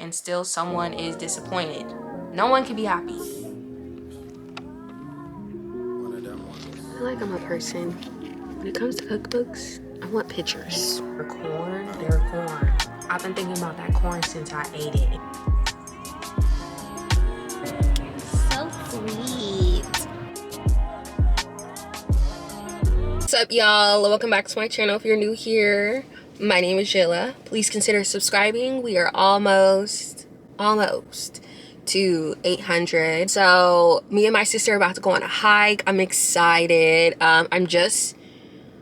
and still someone is disappointed. No one can be happy. I feel like I'm a person. When it comes to cookbooks, I want pictures. They're corn, they're corn. I've been thinking about that corn since I ate it. So sweet. What's up, y'all? Welcome back to my channel. If you're new here, my name is Jayla. Please consider subscribing. We are almost to 800. So me and my sister are about to go on a hike. I'm excited. I'm just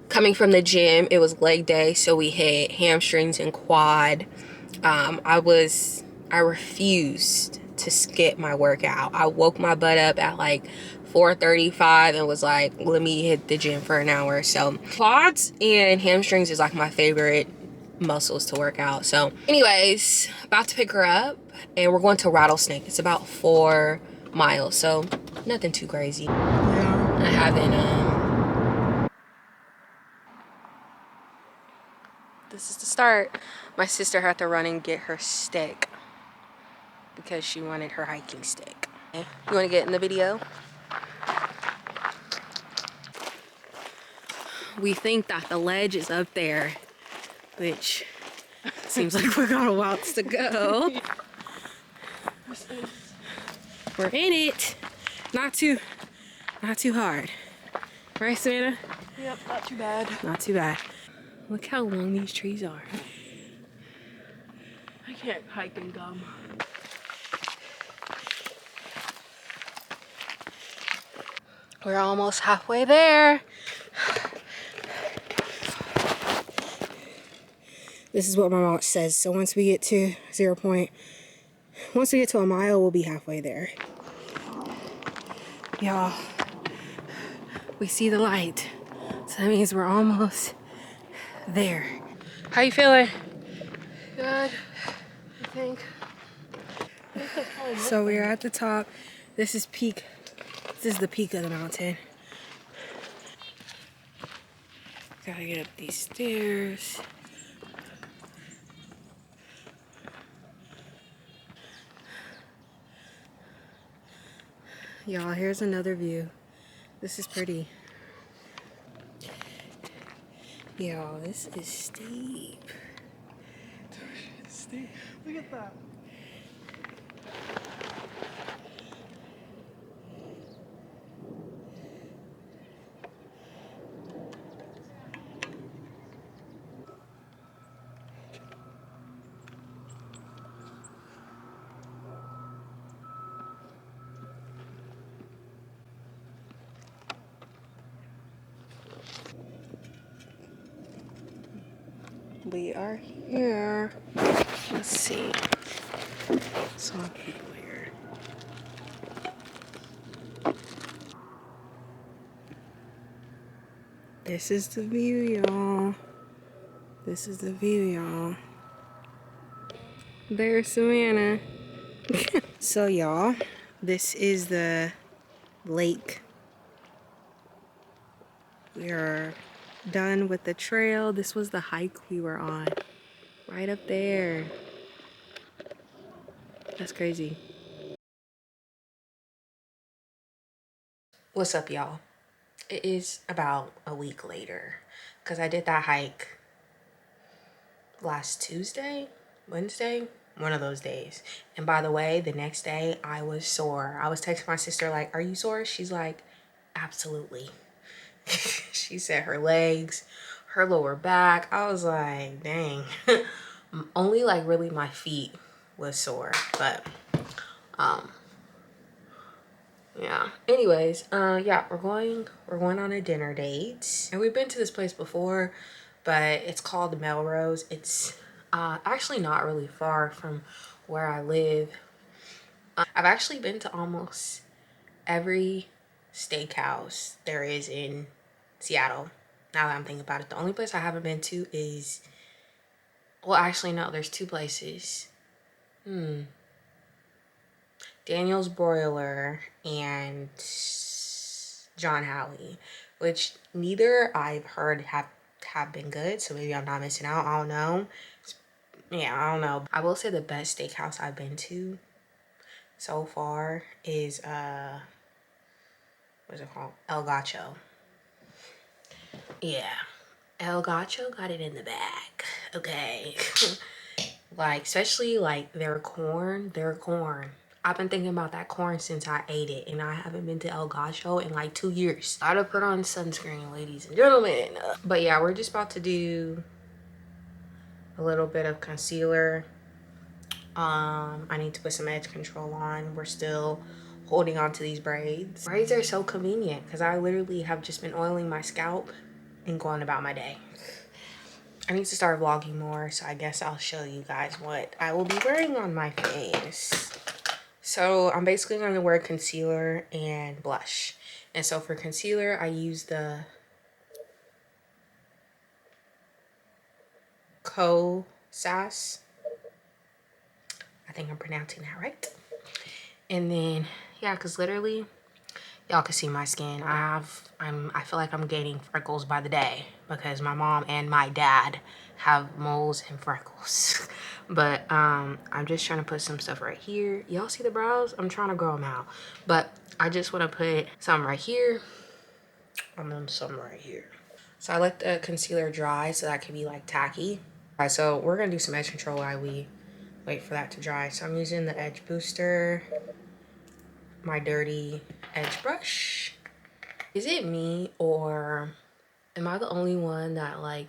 coming from the gym. It was leg day, so we hit hamstrings and quad. I refused to skip my workout. I woke my butt up at like 4:35 and was like, let me hit the gym for an hour. So quads and hamstrings is like my favorite muscles to work out. So anyways, about to pick her up and we're going to Rattlesnake. It's about 4 miles, so nothing too crazy. Yeah. I haven't this is the start. My sister had to run and get her stick because she wanted her hiking stick. You want to get in the video? We think that the ledge is up there, which seems like we got a ways to go. We're in it. Not too hard. Right, Savannah? Yep, not too bad. Not too bad. Look how long these trees are. I can't hike and gum. We're almost halfway there. This is what my mom says. So once we get to once we get to a mile, we'll be halfway there. Y'all, we see the light. So that means we're almost there. How you feeling? Good, I think. So we're at the top. This is peak. This is the peak of the mountain. Gotta get up these stairs. Y'all, here's another view. This is pretty. Y'all, this is steep. Steep. Look at that. We are here. Let's see. Some people here. This is the view, y'all. This is the view, y'all. There's Savannah. So, y'all, this is the lake. We are done with the trail. This was the hike we were on. Right up there. That's crazy. What's up, y'all? It is about a week later because I did that hike last Tuesday, Wednesday, one of those days. And by the way, the next day I was sore. I was texting my sister like, are you sore? She's like, absolutely. She said her legs, her lower back. I was like, dang. Only like really my feet was sore, but yeah. Anyways, yeah, we're going on a dinner date. And we've been to this place before, but it's called Melrose. It's actually not really far from where I live. I've actually been to almost every steakhouse there is in Seattle. Now that I'm thinking about it, the only place I haven't been to is, well, actually no, there's 2 places. Daniel's Broiler and John Howie, which neither I've heard have been good, so maybe I'm not missing out. I don't know. yeah, I don't know. I will say the best steakhouse I've been to so far is what's it called? El Gacho. Yeah. El Gacho got it in the bag. Okay. Like, especially like their corn. I've been thinking about that corn since I ate it, and I haven't been to El Gacho in like 2 years. Gotta put on sunscreen, ladies and gentlemen. But yeah, we're just about to do a little bit of concealer. I need to put some edge control on. We're still holding on to these braids. Braids are so convenient because I literally have just been oiling my scalp and going about my day. I need to start vlogging more, so I guess I'll show you guys what I will be wearing on my face. So I'm basically going to wear concealer and blush. And so for concealer, I use the Sass. I think I'm pronouncing that right. And then, yeah, because literally, y'all can see my skin. I feel like I'm gaining freckles by the day because my mom and my dad have moles and freckles. But I'm just trying to put some stuff right here. Y'all see the brows? I'm trying to grow them out. But I just want to put some right here and then some right here. So I let the concealer dry so that can be like tacky. All right, so we're gonna do some edge control while we wait for that to dry. So I'm using the edge booster, my dirty edge brush. Is it me, or am I the only one that like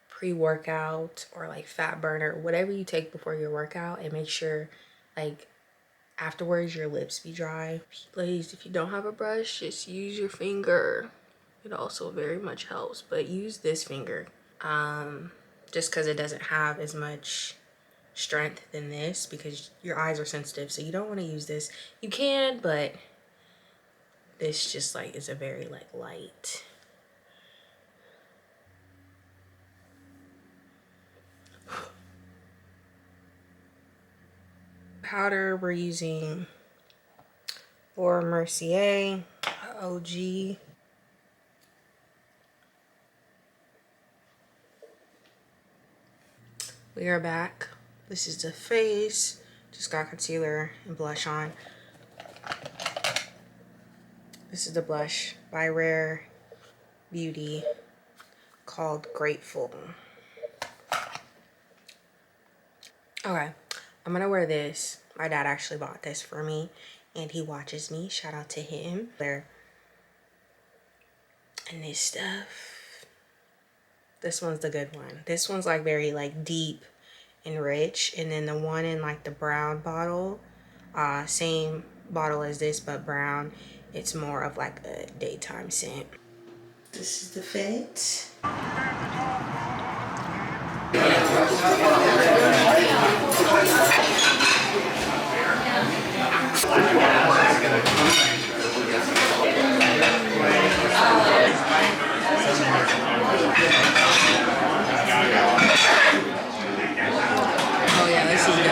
pre-workout or like fat burner, whatever you take before your workout, and make sure like afterwards your lips be dry? Ladies, if you don't have a brush, just use your finger. It also very much helps, but use this finger just because it doesn't have as much strength than this, because your eyes are sensitive, so you don't want to use this. You can, but this just like is a very like light. Powder, we're using Laura Mercier OG. We are back. This is the face. Just got concealer and blush on. This is the blush by Rare Beauty called Grateful. Okay, I'm gonna wear this. My dad actually bought this for me and he watches me. Shout out to him. There. And this stuff. This one's the good one. This one's like very like deep and rich. And then the one in like the brown bottle, same bottle as this but brown. It's more of like a daytime scent. This is the fit. Oh yeah, this is good.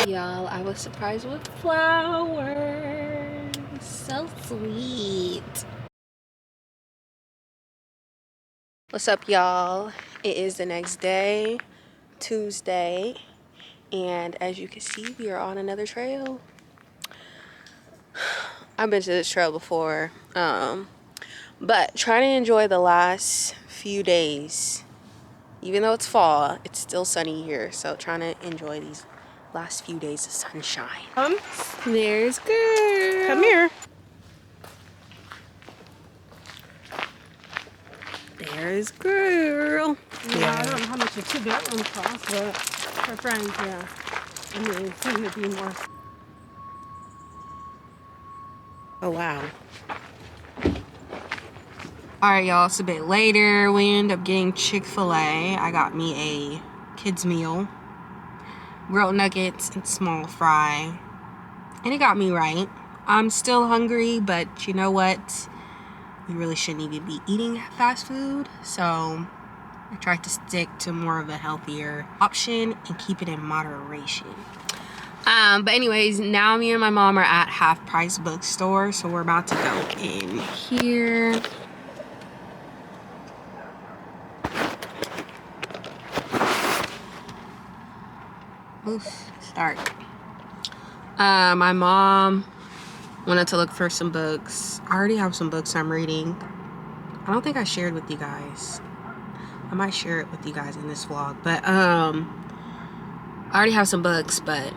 Y'all, I was surprised with flowers. So sweet. What's up, y'all? It is the next day, Tuesday, and as you can see, we are on another trail. I've been to this trail before, but trying to enjoy the last few days. Even though it's fall, it's still sunny here, so trying to enjoy these last few days of sunshine. There's girl. Come here. There's girl. Yeah, I don't know how much a two-bedroom costs, but for friends, yeah. I mean, it's going to be more. Oh, wow. All right, y'all, it's a bit later. We end up getting Chick-fil-A. I got me a kid's meal. Grilled nuggets and small fry. And it got me right. I'm still hungry, but you know what? We really shouldn't even be eating fast food. So I tried to stick to more of a healthier option and keep it in moderation. But anyways, now me and my mom are at Half Price Bookstore, so we're about to go in here. Oof, start. My mom wanted to look for some books. I already have some books I'm reading. I don't think I shared with you guys. I might share it with you guys in this vlog, but I already have some books, but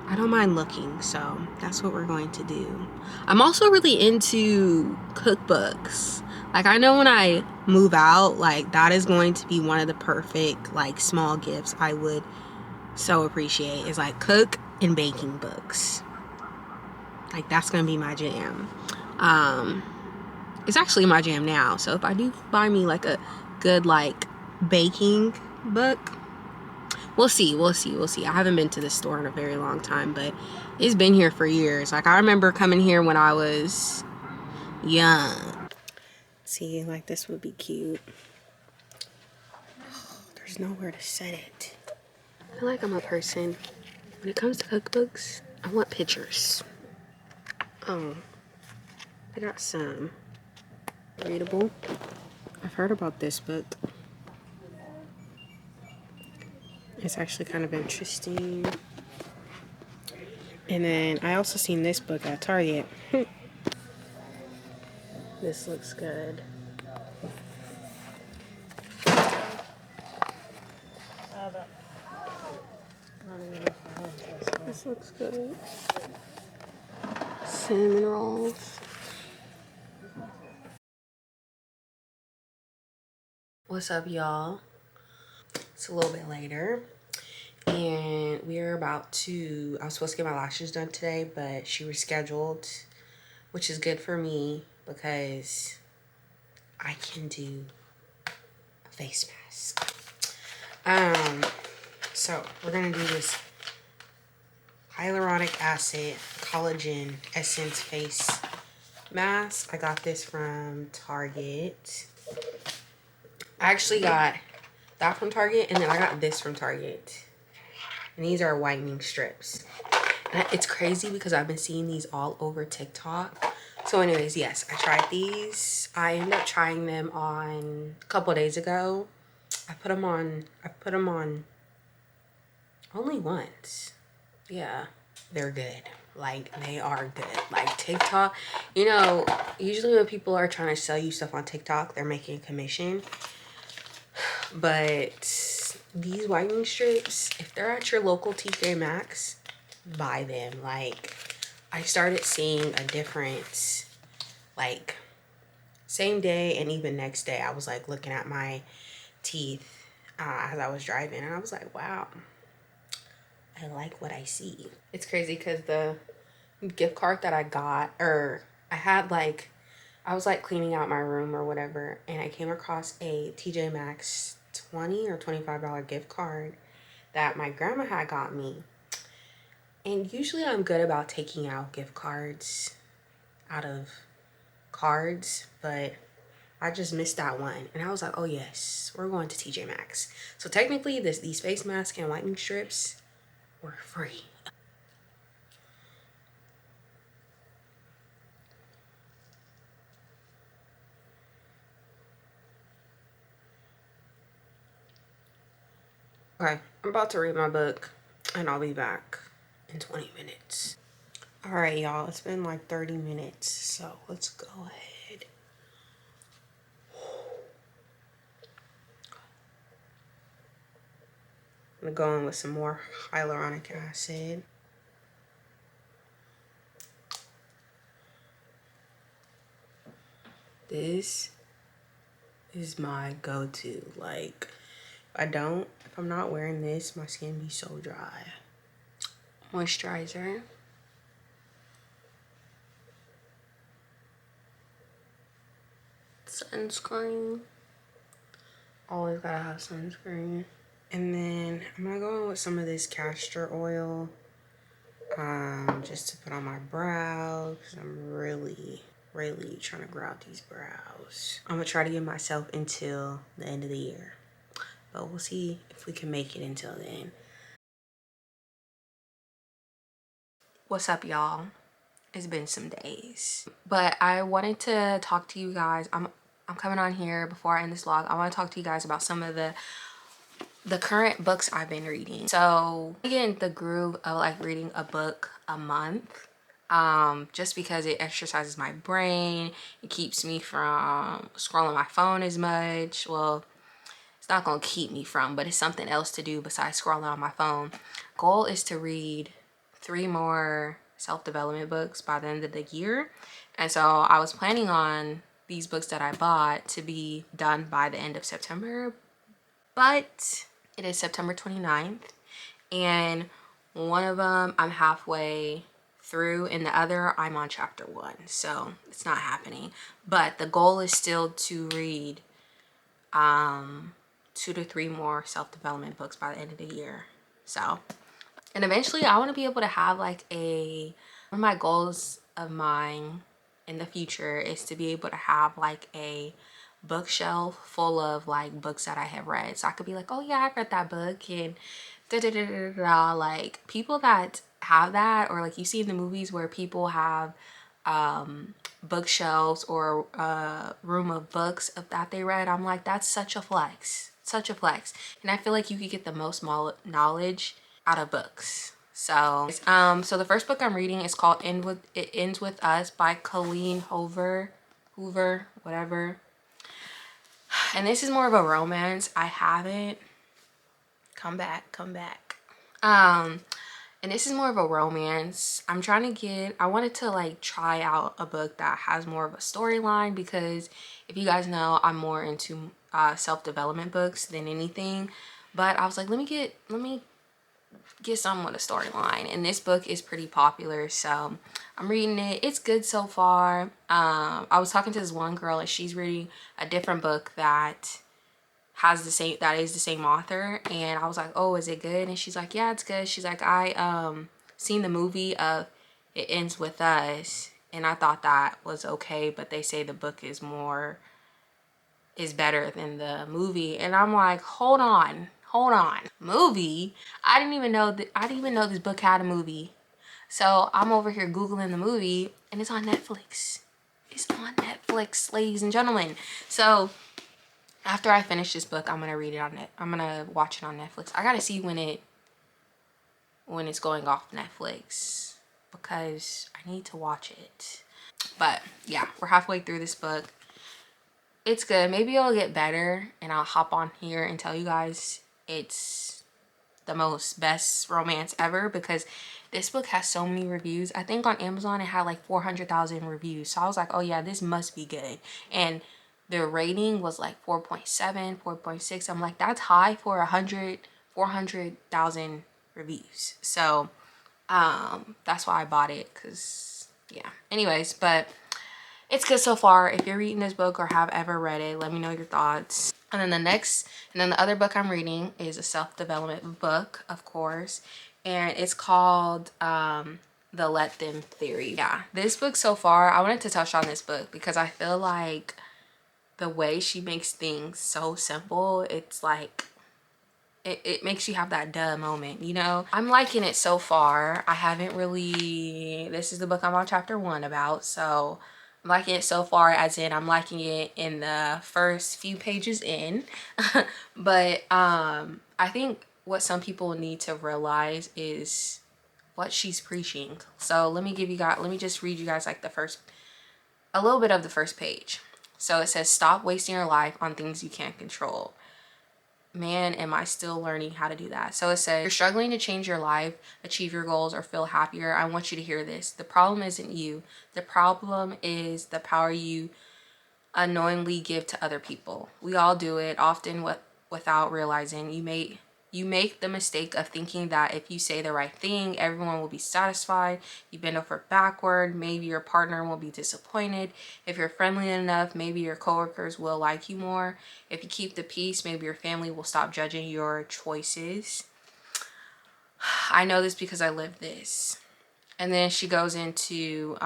I don't mind looking, so that's what we're going to do. I'm also really into cookbooks. Like, I know when I move out, like, that is going to be one of the perfect, like, small gifts I would so appreciate, is like cook and baking books. Like, that's gonna be my jam. It's actually my jam now, so if I do buy me like a good like baking book, we'll see. I haven't been to this store in a very long time, but it's been here for years. Like, I remember coming here when I was young. See, like, this would be cute. There's nowhere to set it. I feel like I'm a person, when it comes to cookbooks, I want pictures. Oh, I got some readable. I've heard about this book. It's actually kind of interesting. And then I also seen this book at Target. This looks good. This looks good. Cinnamon rolls. What's up, y'all? It's a little bit later. And we're about to, I was supposed to get my lashes done today, but she rescheduled, which is good for me because I can do a face mask. So we're gonna do this hyaluronic acid collagen essence face mask. I got this from Target. I actually got that from Target, and then I got this from Target. And these are whitening strips. And it's crazy because I've been seeing these all over TikTok. So anyways, yes, I tried these. I ended up trying them on a couple days ago. I put them on only once. Yeah, they're good. Like, they are good. Like, TikTok, you know, usually when people are trying to sell you stuff on TikTok, they're making a commission. But these whitening strips, if they're at your local TJ Maxx, buy them. Like, I started seeing a difference, like, same day and even next day. I was like looking at my teeth as I was driving, and I was like, wow, I like what I see. It's crazy because the gift card that I got, or I had, like, I was like cleaning out my room or whatever, and I came across a TJ Maxx $20 or $25 gift card that my grandma had got me. And usually I'm good about taking out gift cards out of cards, but I just missed that one. And I was like, oh yes, we're going to TJ Maxx. So technically these face masks and whitening strips were free. Okay, I'm about to read my book and I'll be back in 20 minutes. All right, y'all, it's been like 30 minutes, so let's go ahead. I'm gonna go in with some more hyaluronic acid. This is my go-to. Like, if I'm not wearing this, my skin be so dry. Moisturizer. Sunscreen. Always gotta have sunscreen. And then I'm gonna go in with some of this castor oil, just to put on my brows, because I'm really trying to grow out these brows. I'm gonna try to give myself until the end of the year. But we'll see if we can make it until then. What's up, y'all? It's been some days, but I wanted to talk to you guys. I'm coming on here before I end this vlog. I want to talk to you guys about some of the current books I've been reading. So I get in the groove of like reading a book a month, just because it exercises my brain. It keeps me from scrolling my phone as much. Well, it's not gonna keep me from, but it's something else to do besides scrolling on my phone. Goal is to read 3 more self-development books by the end of the year. And so I was planning on these books that I bought to be done by the end of September, but it is September 29th, and one of them I'm halfway through and the other I'm on chapter 1, so it's not happening. But the goal is still to read 2 to 3 more self-development books by the end of the year. So, and eventually I want to be able to have like one of my goals of mine in the future is to be able to have like a bookshelf full of like books that I have read, so I could be like, oh yeah, I read that book, and da da da da da. Like people that have that, or like you see in the movies where people have bookshelves or a room of books that they read. I'm like, that's such a flex, such a flex. And I feel like you could get the most knowledge out of books. So so the first book I'm reading is called It Ends With Us by Colleen Hoover, whatever. And this is more of a romance. I haven't come back. And this is more of a romance. I wanted to like try out a book that has more of a storyline, because if you guys know, I'm more into self-development books than anything. But I was like, let me get some with a storyline, and this book is pretty popular, so I'm reading it. It's good so far. I was talking to this one girl, and she's reading a different book that is the same author, and I was like, oh, is it good? And she's like, yeah, it's good. She's like, I seen the movie of It Ends With Us, and I thought that was okay, but they say the book is better than the movie. And I'm like, hold on, movie? I didn't even know this book had a movie. So I'm over here Googling the movie, and it's on Netflix. It's on Netflix, ladies and gentlemen. So after I finish this book, I'm gonna read it I'm gonna watch it on Netflix. I gotta see when it's going off Netflix, because I need to watch it. But yeah, we're halfway through this book. It's good. Maybe it'll get better, and I'll hop on here and tell you guys it's the best romance ever, because this book has so many reviews. I think on Amazon it had like 400,000 reviews, so I was like, oh yeah, this must be good. And the rating was like 4.7, 4.6. I'm like, that's high for 400,000 reviews. So that's why I bought it, because yeah. Anyways, but it's good so far. If you're reading this book or have ever read it, let me know your thoughts. And then the other book I'm reading is a self-development book, of course, and it's called The Let Them Theory. Yeah, this book so far, I wanted to touch on this book because I feel like the way she makes things so simple, it's like it makes you have that duh moment, you know? I'm liking it so far. I haven't really, this is the book I'm on chapter 1 about, so I'm liking it so far, as in I'm liking it in the first few pages in. But I think what some people need to realize is what she's preaching. So let me just read you guys like a little bit of the first page. So it says, stop wasting your life on things you can't control. Man, am I still learning how to do that. So it says, you're struggling to change your life, achieve your goals, or feel happier. I want you to hear this. The problem isn't you. The problem is the power you unknowingly give to other people. We all do it, often without realizing. You make the mistake of thinking that if you say the right thing, everyone will be satisfied. You bend over backward, maybe your partner will be disappointed. If you're friendly enough, maybe your coworkers will like you more. If you keep the peace, maybe your family will stop judging your choices. I know this because I lived this. And then she goes into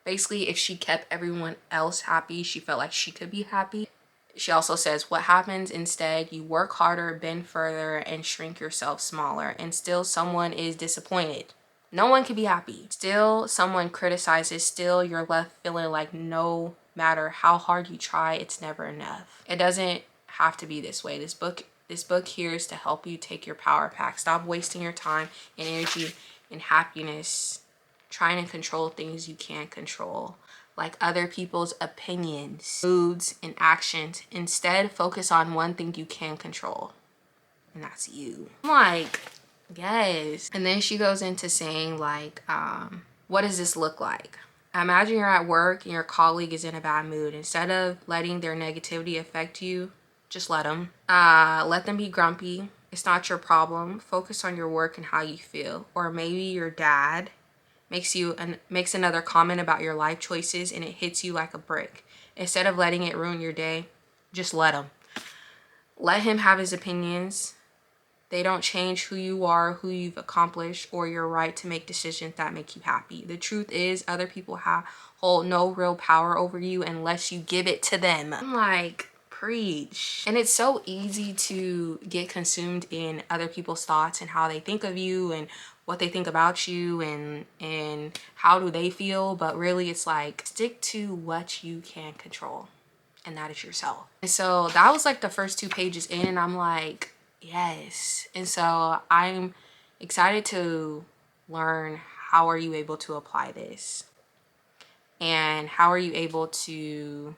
basically, if she kept everyone else happy, she felt like she could be happy. She also says, what happens instead, you work harder, bend further, and shrink yourself smaller, and still someone is disappointed. No one can be happy. Still someone criticizes, still you're left feeling like no matter how hard you try, it's never enough. It doesn't have to be this way. This book here is to help you take your power back. Stop wasting your time and energy and happiness trying to control things you can't control, like other people's opinions, moods, and actions. Instead, focus on one thing you can control, and that's you. I'm like, yes. And then she goes into saying like, what does this look like? Imagine you're at work and your colleague is in a bad mood. Instead of letting their negativity affect you, just let them. Let them be grumpy. It's not your problem. Focus on your work and how you feel. Or maybe your dad makes another comment about your life choices and it hits you like a brick. Instead of letting it ruin your day, just let him. Let him have his opinions. They don't change who you are, who you've accomplished, or your right to make decisions that make you happy. The truth is, other people hold no real power over you unless you give it to them. I'm like, preach. And it's so easy to get consumed in other people's thoughts and how they think of you and what they think about you and how do they feel. But really, it's like, stick to what you can control, and that is yourself. And so that was like the first 2 pages in, and I'm like, yes. And so I'm excited to learn, how are you able to apply this? And how are you able to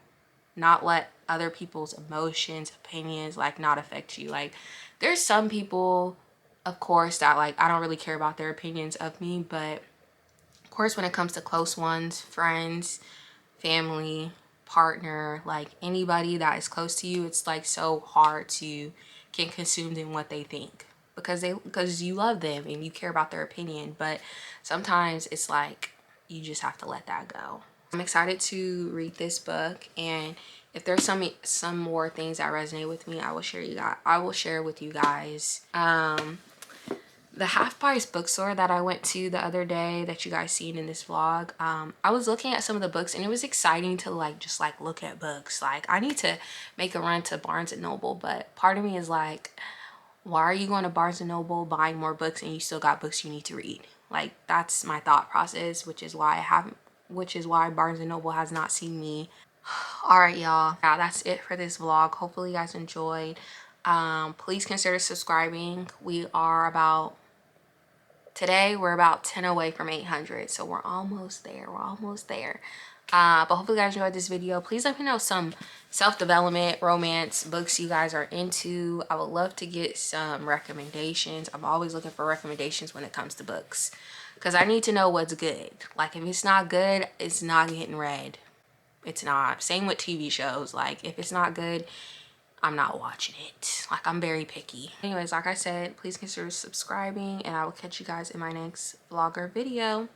not let other people's emotions, opinions, like not affect you? Like there's some people, of course, that like I don't really care about their opinions of me, but of course when it comes to close ones, friends, family, partner, like anybody that is close to you, it's like so hard to get consumed in what they think because you love them and you care about their opinion. But sometimes it's like you just have to let that go. I'm excited to read this book, and if there's some more things that resonate with me, I will share with you guys. The half price bookstore that I went to the other day that you guys seen in this vlog, I was looking at some of the books and it was exciting to just look at books. Like I need to make a run to Barnes and Noble, but part of me is like, why are you going to Barnes and Noble buying more books and you still got books you need to read? Like that's my thought process, which is why Barnes and Noble has not seen me. All right, y'all, yeah, that's it for this vlog. Hopefully you guys enjoyed. Please consider subscribing. Today we're about 10 away from 800, so we're almost there. But hopefully you guys enjoyed this video. Please let me know some self-development, romance books you guys are into. I would love to get some recommendations. I'm always looking for recommendations when it comes to books, because I need to know what's good. Like if it's not good, it's not getting read. It's not. Same with TV shows. Like if it's not good, I'm not watching it. Like I'm very picky. Anyways, like I said, please consider subscribing and I will catch you guys in my next vlog or video.